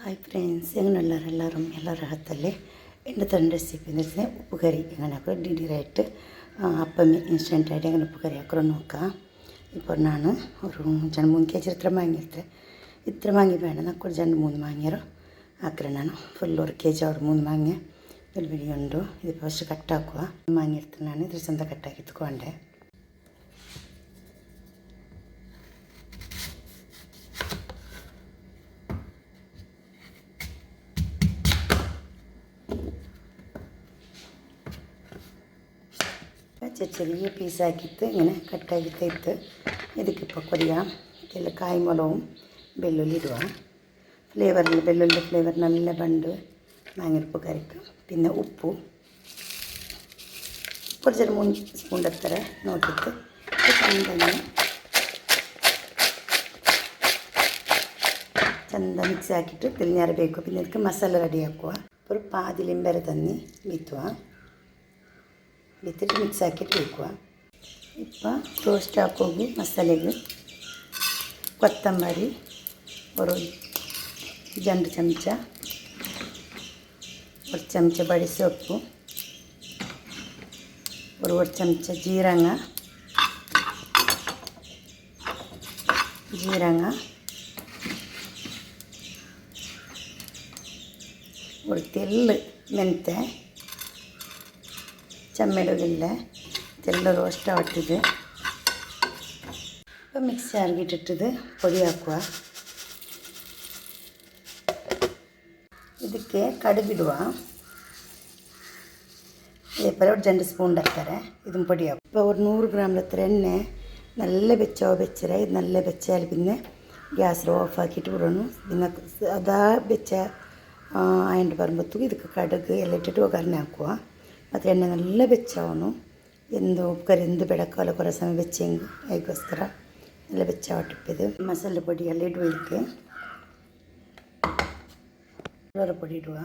Hi friends, എല്ലാവരും ഹത്തല്ലേ. എൻ്റെ തന്നെ റെസിപ്പി എന്ന് വെച്ചാൽ ഉപ്പ് കറി എങ്ങനെയൊക്കെ ഡിഡിയായിട്ട് അപ്പം ഇൻസ്റ്റൻറ്റായിട്ട് അങ്ങനെ ഉപ്പ് കറി ആക്കണം നോക്കാം. ഇപ്പോൾ ഞാൻ ഒരു 2-3 kg ഇത്ര മാങ്ങി വേണ്ട നമുക്ക് ഒരു 2-3 മാങ്ങിയರು ಹಾಕ್ರೆ ನಾನು ಫುಲ್ 1 kg ಅವ್ರು 3 ಮಾಂಗೆ ಬೆಳ್ಳುಳ್ಳಿ ಉಂಡು ಇದು ಫಸ್ಟ್ ಕಟ್ಟಾಕುವ ಮಾಂಗಿ ಇರ್ತೀನಿ ನಾನು ಇದ್ರ ಚಂದ ಕಟ್ಟಾಕಿ ಇಟ್ಕೊಂಡೆ. ചെറിയ പീസാക്കിയിട്ട് ഇങ്ങനെ കട്ടാക്കിയിട്ട് ഇട്ട് ഇതിക്കിപ്പോൾ പൊടിയാം കായ്മുളകും വെള്ളുള്ളി ഇടുക. ഫ്ലേവറിൽ വെള്ളുള്ളി ഫ്ലേവർ നല്ല ബണ്ട് മാങ്ങുപ്പ് കറിക്കും. പിന്നെ ഉപ്പും കുറച്ചൊരു 3 സ്പൂൺ അത്ര നോക്കിയിട്ട് ചന്ത മിക്സ് ആക്കിയിട്ട് തെളിഞ്ഞാറ് ಬೇಯಿക്കുക. പിന്നെ ಇದಕ್ಕೆ ಮಸಾಲೆ ರೆಡಿಯಾക്കുക. ഒരു പാതി ലിംബരെ തന്നി ಬಿತ್ತುವ ಬಿತ್ತಿಟ್ಟು ಮಿಕ್ಸ್ ಹಾಕಿಟ್ಟು ಬೇಯಿക്കുക. ഇപ്പോൾ ರೋಸ್ಟ್ ಹಾಕೋಗಿ ಮಸಾಲೆಗೆ ಕೊತ್ತಂಬರಿ ഒരു 2 ಚಮಚ, 1 ಚಮಚ ಬಡಿ ಸೊಪ್ಪು, ഒരു 1 ಚಮಚ ಜೀರಂಗ ഒരു തെല്ല് ಮೆಂತೆ ചെമ്മീടുകളില്ല തെല്ല് റോസ്റ്റ് ആട്ടിയത്. ഇപ്പോൾ മിക്സ് ആക്കിയിട്ടിട്ടത് പൊടിയാക്കുക. ಇದಕ್ಕೆ ಕಡುಗಿಡುವ ഇതേപോലെ ഒരു 2 സ്പൂൺ ഇട്ടരെ ഇതും പൊടിയാക്കും. ഇപ്പോൾ ഒരു 100 ഗ്രാം അത്ര എണ്ണ നല്ല വെച്ചര ഇത് നല്ല വെച്ചാൽ പിന്നെ ഗ്യാസ് ഓഫ് ആക്കിയിട്ട് വിടണം. പിന്നെ അതാ വെച്ച അതിൻ്റെ പറയുമ്പോഴത്തേക്ക് ಇದಕ್ಕೆ കടുക് എല്ലാം ഇട്ടിട്ട് ಒಗ್ಗರಣೆ ಹಾಕುವ. ಮತ್ತು ಎಣ್ಣೆ നല്ല ಬೆಚ್ಚವನು ಎಂದು ಉಪ್ಪುಕರಿ ಎಂದು ಬೆಳಕಾಲ ಕೊರ ಸಮಯ ಬೆಚ್ಚಂಗೆ ಅದಕ್ಕೋಸ್ಕರ ಎಲ್ಲ ಬೆಚ್ಚವಟ್ಟಿಪ್ಪದು. ಮಸಾಲೆ ಪೊಡಿ ಎಲ್ಲ ಇಡುವ. ಇದಕ್ಕೆ ಪೊಡಿ ಇಡುವ.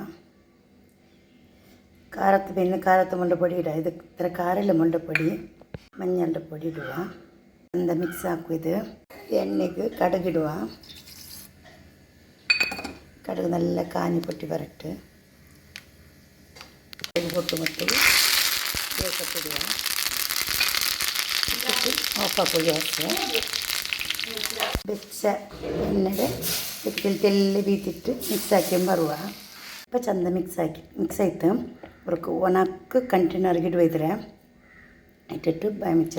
ಖಾರದ ಮೊಂಡ ಪೊಡಿ ಇಡ. ಇದಕ್ಕೆ ಥರ ಖಾರೆಲ್ಲ ಮೊಂಡ ಪೊಡಿ ಮഞ്ഞളുടെ പൊടി ഇടുക. എന്താ മിക്സ് ആക്കും. ഇത് എണ്ണയ്ക്ക് കടുകിടുക. കടുക് നല്ല കാഞ്ഞി പൊട്ടി വരട്ട് പൊട്ടുമൊട്ട് വേക്കത്തിടുക. ഓഫാക്കുക ഗ്യാസ്. വെച്ച എണ്ണയുടെ ഇതിൽ തെല്ല് ബീത്തിട്ട് ಮಿಕ್ಸಾಕಿ ಬರುವ. ഇപ്പോൾ ಚಂದ ಮಿಕ್ಸ್ ಆಯ್ತು. ಅವ್ರಿಗೆ ಒಣಕ್ಕೆ ಕಂಟೈನರ್ಗೆ ಇಡುವಿದ್ರೆ ಇಟ್ಟಿಟ್ಟು ಬಾಯಿ ಮುಚ್ಚ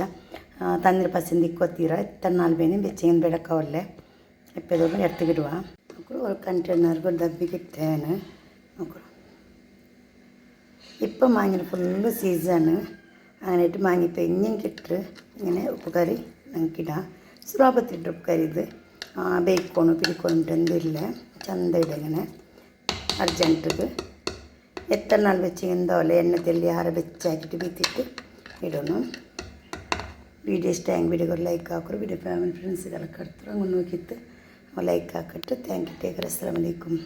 ತಂದಿರ ಪಸಂದಿ ಕೊತ್ತೀರ ತನ್ನಾಲ್ ಬೇನೆ ಬೆಚ್ಚಗಿನ ಬೆಳಕವಲ್ಲೇ ಎಪ್ಪದೋಗಿ ಎಡ್ತಿಗಿಡುವ. ഒരു കണ്ടെയ്നർക്ക് ഒരു ഡബ്ബിക്ക് ഇട്ടേന് നോക്കണം. ഇപ്പം മാങ്ങിന് ഫുള്ള് സീസണ്. അങ്ങനെയായിട്ട് മാങ്ങിപ്പോൾ ഇനിയും കിട്ടിട്ട് ഇങ്ങനെ ഉപ്പ് കറി ഞങ്ങൾക്കിടാം. സുറാപത്തിട്ട് ഉപ്പ് കറി ഇത് ಬೇಯ್ಕೊಂಡು പിടിക്കൊണ്ടിട്ട് എന്തില്ല ചന്ത ഇടങ്ങനെ അർജൻറ്റിക്ക് എത്ര നാൾ വെച്ചിട്ടുണ്ടാവില്ല. എണ്ണ തെല്ലി ആറ് വെച്ചാക്കിയിട്ട് ബീത്തിട്ട് ഇടണം. വീഡിയോ ഇഷ്ടമായെങ്കിൽ വീഡിയോ ലൈക്ക് ആക്കും. വീഡിയോ ഫാമിലി ഫ്രണ്ട്സുകളൊക്കെ എടുത്തിട്ട് അങ്ങ് നോക്കിയിട്ട് ലൈക്ക് ആക്കിയിട്ട് താങ്ക് യു. Take care. അസ്സലാമു അലൈക്കും.